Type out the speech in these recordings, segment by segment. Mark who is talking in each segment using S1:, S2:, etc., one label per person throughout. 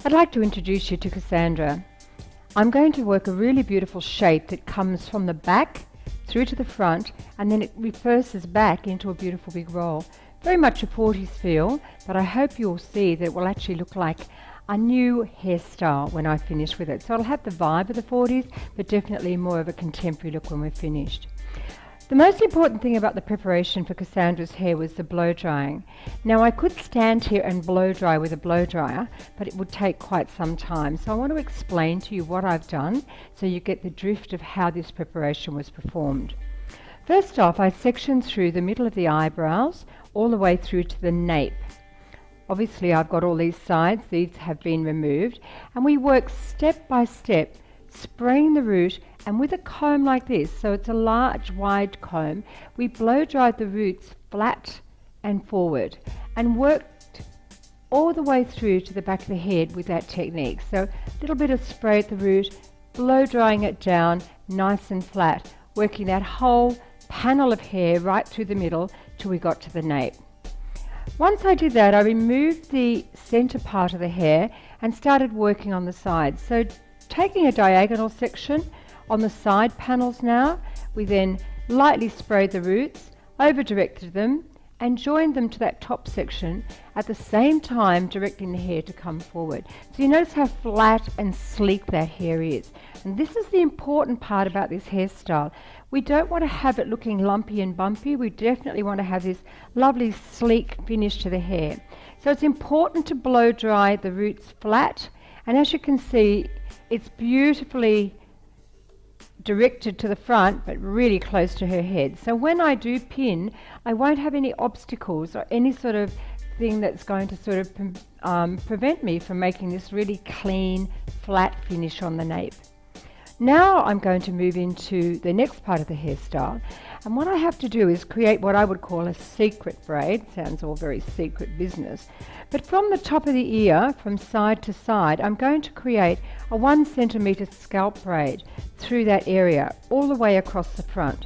S1: I'd like to introduce you to Cassandra. I'm going to work a really beautiful shape that comes from the back through to the front, and then it reverses back into a beautiful big roll. Very much a 40s feel, but I hope you'll see that it will actually look like a new hairstyle when I finish with it. So it'll have the vibe of the 40s, but definitely more of a contemporary look when we're finished. The most important thing about the preparation for Cassandra's hair was the blow drying. Now I could stand here and blow dry with a blow dryer, but it would take quite some time. So I want to explain to you what I've done so you get the drift of how this preparation was performed. First off, I sectioned through the middle of the eyebrows all the way through to the nape. Obviously I've got all these sides, these have been removed, and we work step by step, spraying the root, and with a comb like this, so it's a large wide comb, we blow dried the roots flat and forward and worked all the way through to the back of the head with that technique. So a little bit of spray at the root, blow drying it down nice and flat, working that whole panel of hair right through the middle till we got to the nape. Once I did that, I removed the center part of the hair and started working on the sides. So taking a diagonal section on the side panels now, we then lightly sprayed the roots, over-directed them, and joined them to that top section, at the same time directing the hair to come forward. So you notice how flat and sleek that hair is. And this is the important part about this hairstyle. We don't want to have it looking lumpy and bumpy. We definitely want to have this lovely sleek finish to the hair. So it's important to blow dry the roots flat, and as you can see, it's beautifully directed to the front but really close to her head. So when I do pin, I won't have any obstacles or any sort of thing that's going to sort of prevent me from making this really clean, flat finish on the nape. Now I'm going to move into the next part of the hairstyle, and what I have to do is create what I would call a secret braid. Sounds all very secret business. But from the top of the ear, from side to side, I'm going to create a 1 centimeter scalp braid through that area, all the way across the front.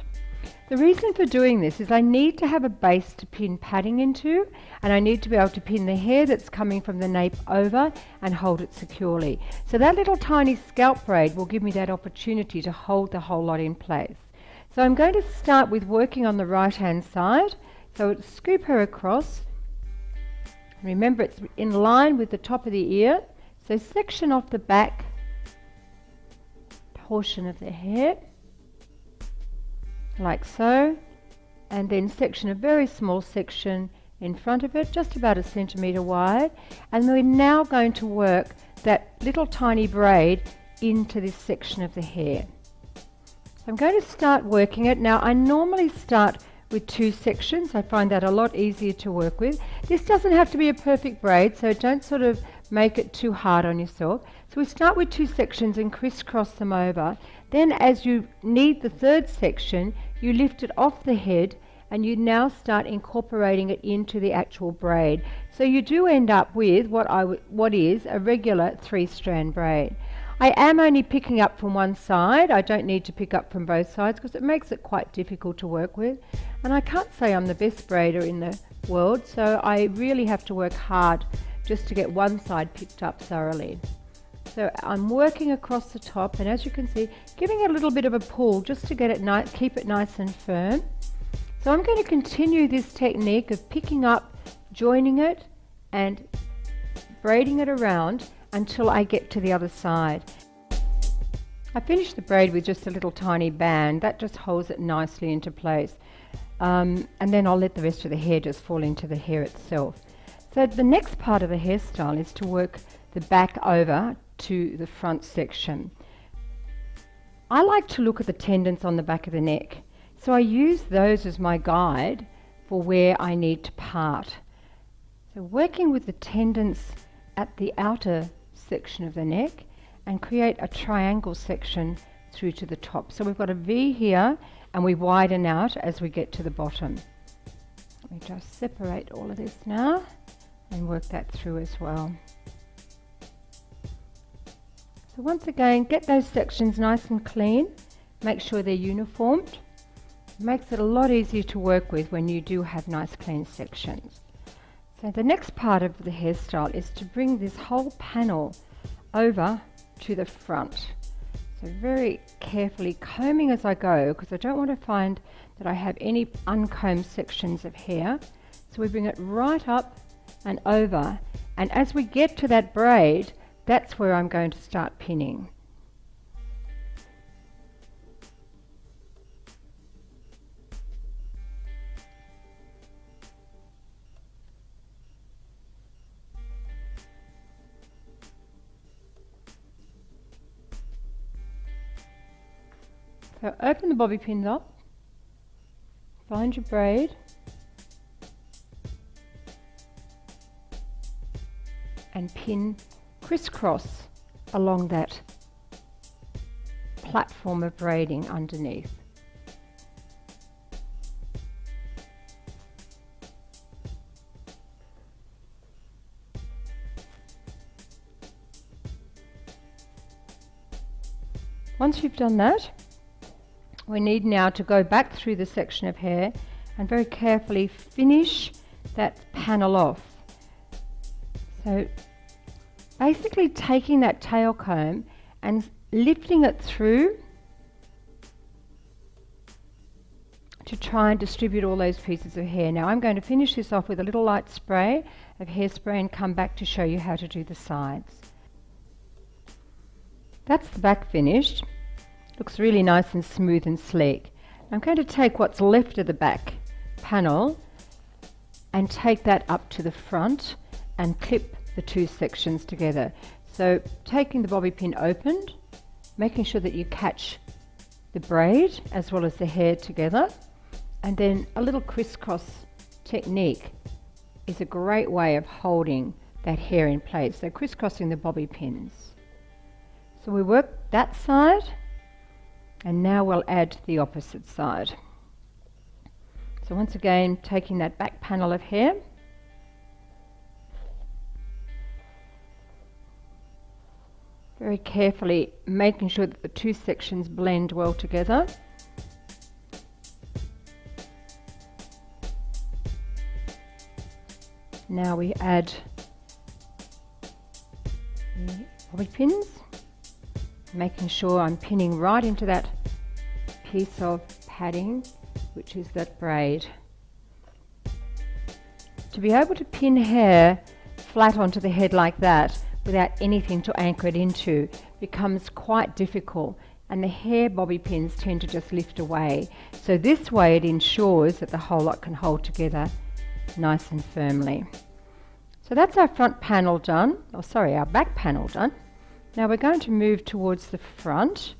S1: The reason for doing this is I need to have a base to pin padding into, and I need to be able to pin the hair that's coming from the nape over and hold it securely. So that little tiny scalp braid will give me that opportunity to hold the whole lot in place. So I'm going to start with working on the right hand side. So scoop her across. Remember, it's in line with the top of the ear. So section off the back portion of the hair, like so, and then section a very small section in front of it, just about 1 centimeter wide, and we're now going to work that little tiny braid into this section of the hair. So I'm going to start working it. Now I normally start with 2 sections. I find that a lot easier to work with. This doesn't have to be a perfect braid, so don't sort of make it too hard on yourself. So we start with 2 sections and crisscross them over. Then as you need the 3rd section, you lift it off the head and you now start incorporating it into the actual braid. So you do end up with what is a regular 3-strand braid. I am only picking up from one side. I don't need to pick up from both sides because it makes it quite difficult to work with. And I can't say I'm the best braider in the world, so I really have to work hard just to get one side picked up thoroughly. So I'm working across the top, and as you can see, giving it a little bit of a pull just to get it keep it nice and firm. So I'm going to continue this technique of picking up, joining it, and braiding it around until I get to the other side. I finished the braid with just a little tiny band that just holds it nicely into place, and then I'll let the rest of the hair just fall into the hair itself. So the next part of the hairstyle is to work the back over to the front section. I like to look at the tendons on the back of the neck, so I use those as my guide for where I need to part. So working with the tendons at the outer section of the neck and create a triangle section through to the top. So we've got a V here and we widen out as we get to the bottom. Let me just separate all of this now and work that through as well. So once again, get those sections nice and clean, make sure they're uniformed. It makes it a lot easier to work with when you do have nice clean sections. So the next part of the hairstyle is to bring this whole panel over to the front. So very carefully combing as I go, because I don't want to find that I have any uncombed sections of hair. So we bring it right up and over, and as we get to that braid, that's where I'm going to start pinning. So open the bobby pins up, find your braid, and pin crisscross along that platform of braiding underneath. Once you've done that, we need now to go back through the section of hair and very carefully finish that panel off. So basically taking that tail comb and lifting it through to try and distribute all those pieces of hair. Now I'm going to finish this off with a little light spray of hairspray and come back to show you how to do the sides. That's the back finished. Looks really nice and smooth and sleek. I'm going to take what's left of the back panel and take that up to the front and clip the two sections together. So taking the bobby pin opened, making sure that you catch the braid as well as the hair together, and then a little crisscross technique is a great way of holding that hair in place. So crisscrossing the bobby pins. So we work that side, and now we'll add the opposite side. So once again, taking that back panel of hair, very carefully making sure that the two sections blend well together. Now we add the bobby pins, making sure I'm pinning right into that piece of padding, which is that braid. To be able to pin hair flat onto the head like that without anything to anchor it into becomes quite difficult, and the hair bobby pins tend to just lift away. So this way it ensures that the whole lot can hold together nice and firmly. So that's our front panel done, our back panel done. Now we're going to move towards the front.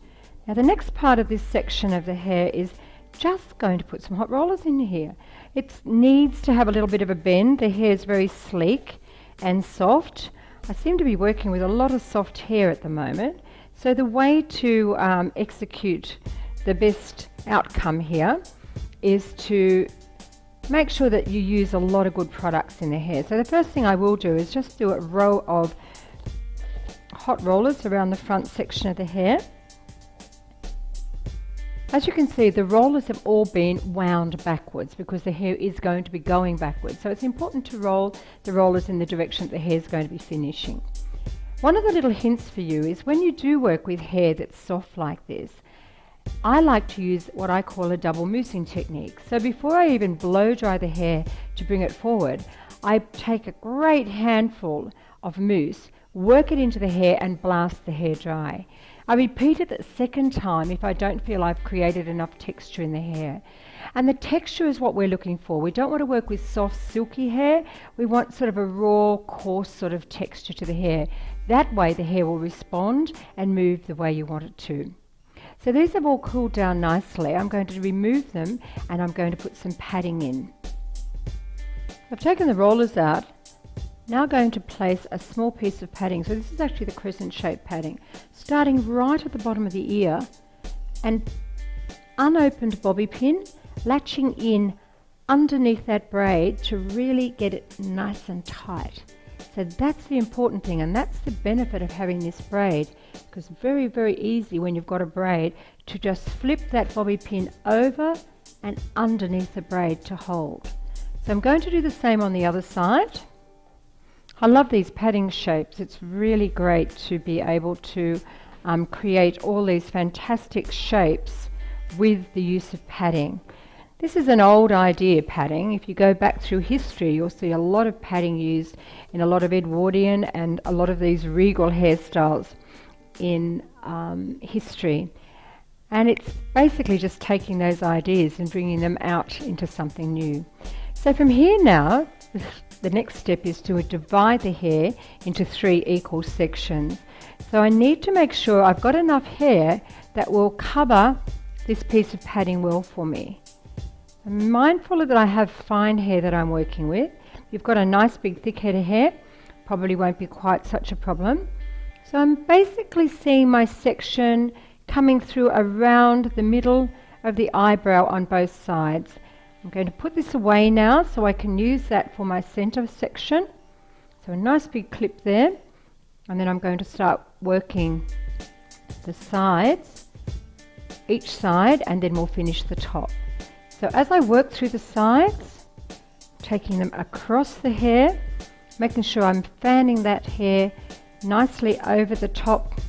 S1: Now the next part of this section of the hair is just going to put some hot rollers in here. It needs to have a little bit of a bend. The hair is very sleek and soft. I seem to be working with a lot of soft hair at the moment. So the way to execute the best outcome here is to make sure that you use a lot of good products in the hair. So the first thing I will do is just do a row of hot rollers around the front section of the hair. As you can see, the rollers have all been wound backwards because the hair is going to be going backwards. So it's important to roll the rollers in the direction that the hair is going to be finishing. One of the little hints for you is when you do work with hair that's soft like this, I like to use what I call a double moussing technique. So before I even blow dry the hair to bring it forward, I take a great handful of mousse, work it into the hair and blast the hair dry. I repeat it the second time if I don't feel I've created enough texture in the hair. And the texture is what we're looking for. We don't want to work with soft, silky hair. We want sort of a raw, coarse sort of texture to the hair. That way the hair will respond and move the way you want it to. So these have all cooled down nicely. I'm going to remove them and I'm going to put some padding in. I've taken the rollers out. Now going to place a small piece of padding. So this is actually the crescent shaped padding, starting right at the bottom of the ear, and unopened bobby pin, latching in underneath that braid to really get it nice and tight. So that's the important thing, and that's the benefit of having this braid, because very, very easy when you've got a braid to just flip that bobby pin over and underneath the braid to hold. So I'm going to do the same on the other side. I love these padding shapes. It's really great to be able to create all these fantastic shapes with the use of padding. This is an old idea, padding. If you go back through history, you'll see a lot of padding used in a lot of Edwardian and a lot of these regal hairstyles in history. And it's basically just taking those ideas and bringing them out into something new. So from here now, the next step is to divide the hair into 3 equal sections. So I need to make sure I've got enough hair that will cover this piece of padding well for me. I'm mindful that I have fine hair that I'm working with. You've got a nice big thick head of hair, probably won't be quite such a problem. So I'm basically seeing my section coming through around the middle of the eyebrow on both sides. I'm going to put this away now so I can use that for my center section. So a nice big clip there, and then I'm going to start working the sides, each side, and then we'll finish the top. So as I work through the sides, taking them across the hair, making sure I'm fanning that hair nicely over the top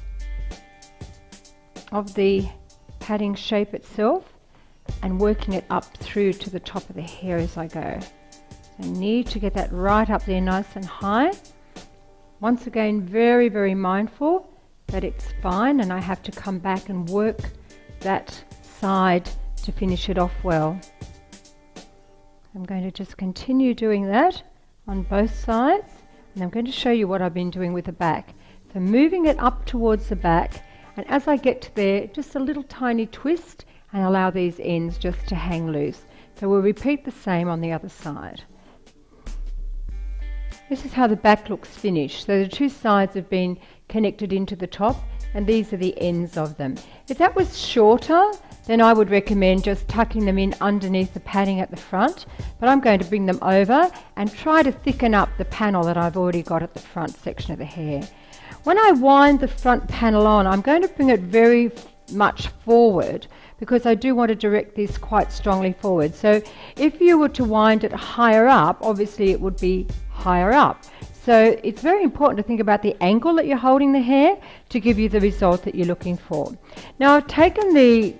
S1: of the padding shape itself and working it up through to the top of the hair as I go. So I need to get that right up there nice and high. Once again, very, very mindful that it's fine and I have to come back and work that side to finish it off well. I'm going to just continue doing that on both sides, and I'm going to show you what I've been doing with the back. So moving it up towards the back, and as I get to there, just a little tiny twist and allow these ends just to hang loose. So we'll repeat the same on the other side. This is how the back looks finished. So the 2 sides have been connected into the top, and these are the ends of them. If that was shorter, then I would recommend just tucking them in underneath the padding at the front, but I'm going to bring them over and try to thicken up the panel that I've already got at the front section of the hair. When I wind the front panel on, I'm going to bring it very much forward because I do want to direct this quite strongly forward. So if you were to wind it higher up, obviously it would be higher up. So it's very important to think about the angle that you're holding the hair to give you the result that you're looking for. Now I've taken the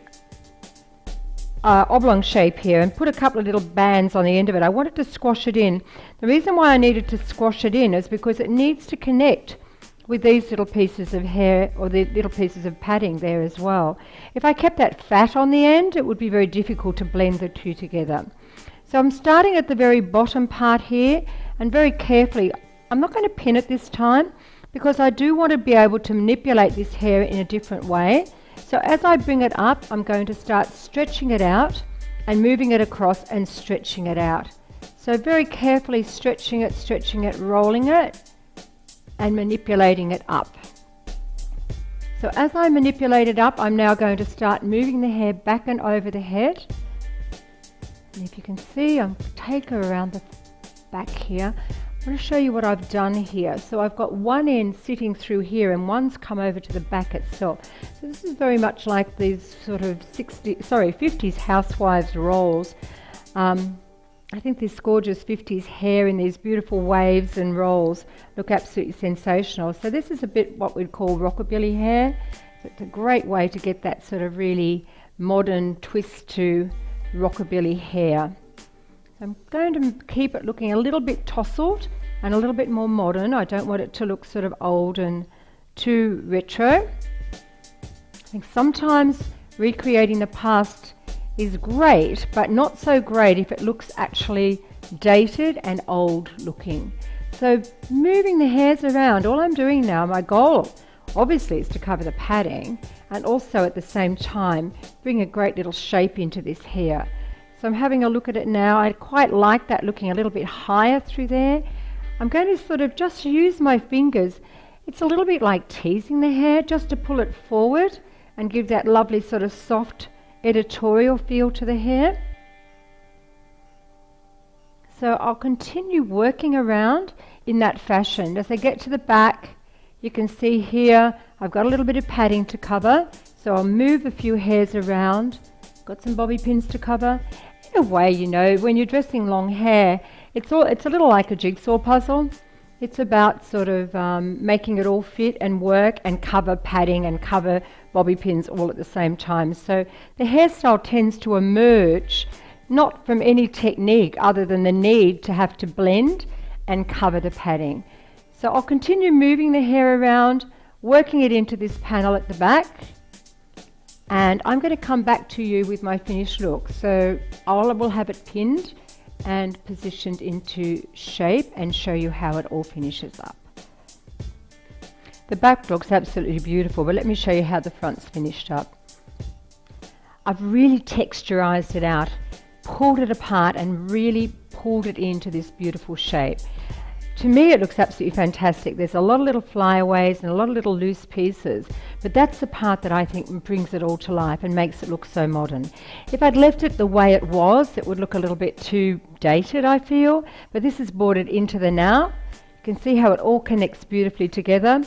S1: oblong shape here and put a couple of little bands on the end of it. I wanted to squash it in. The reason why I needed to squash it in is because it needs to connect with these little pieces of hair or the little pieces of padding there as well. If I kept that fat on the end, it would be very difficult to blend the two together. So I'm starting at the very bottom part here, and very carefully, I'm not going to pin it this time because I do want to be able to manipulate this hair in a different way. So as I bring it up, I'm going to start stretching it out and moving it across and stretching it out. So very carefully stretching it, rolling it, and manipulating it up. So as I manipulate it up, I'm now going to start moving the hair back and over the head. And if you can see, I'm take her around the back here. I'm going to show you what I've done here. So I've got one end sitting through here and one's come over to the back itself. So this is very much like these sort of 50s housewives rolls. I think this gorgeous 50s hair in these beautiful waves and rolls look absolutely sensational. So this is a bit what we'd call rockabilly hair. So it's a great way to get that sort of really modern twist to rockabilly hair. So I'm going to keep it looking a little bit tousled and a little bit more modern. I don't want it to look sort of old and too retro. I think sometimes recreating the past is great, but not so great if it looks actually dated and old looking. So moving the hairs around, all I'm doing now, my goal obviously is to cover the padding and also at the same time bring a great little shape into this hair. So I'm having a look at it now. I quite like that looking a little bit higher through there. I'm going to sort of just use my fingers. It's a little bit like teasing the hair just to pull it forward and give that lovely sort of soft editorial feel to the hair. So I'll continue working around in that fashion. As I get to the back, you can see here I've got a little bit of padding to cover, so I'll move a few hairs around. Got some bobby pins to cover. In a way, you know, when you're dressing long hair, it's a little like a jigsaw puzzle. It's about sort of making it all fit and work and cover padding and cover bobby pins all at the same time. So the hairstyle tends to emerge not from any technique other than the need to have to blend and cover the padding. So I'll continue moving the hair around, working it into this panel at the back, and I'm going to come back to you with my finished look. So I will have it pinned and positioned into shape and show you how it all finishes up. The back looks absolutely beautiful, but let me show you how the front's finished up. I've really texturized it out, pulled it apart and really pulled it into this beautiful shape. To me it looks absolutely fantastic. There's a lot of little flyaways and a lot of little loose pieces, but that's the part that I think brings it all to life and makes it look so modern. If I'd left it the way it was, it would look a little bit too dated, I feel, but this has brought it into the now. You can see how it all connects beautifully together.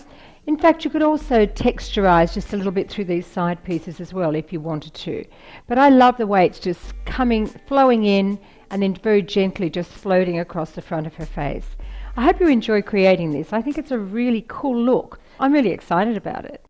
S1: In fact, you could also texturize just a little bit through these side pieces as well if you wanted to. But I love the way it's just flowing in and then very gently just floating across the front of her face. I hope you enjoy creating this. I think it's a really cool look. I'm really excited about it.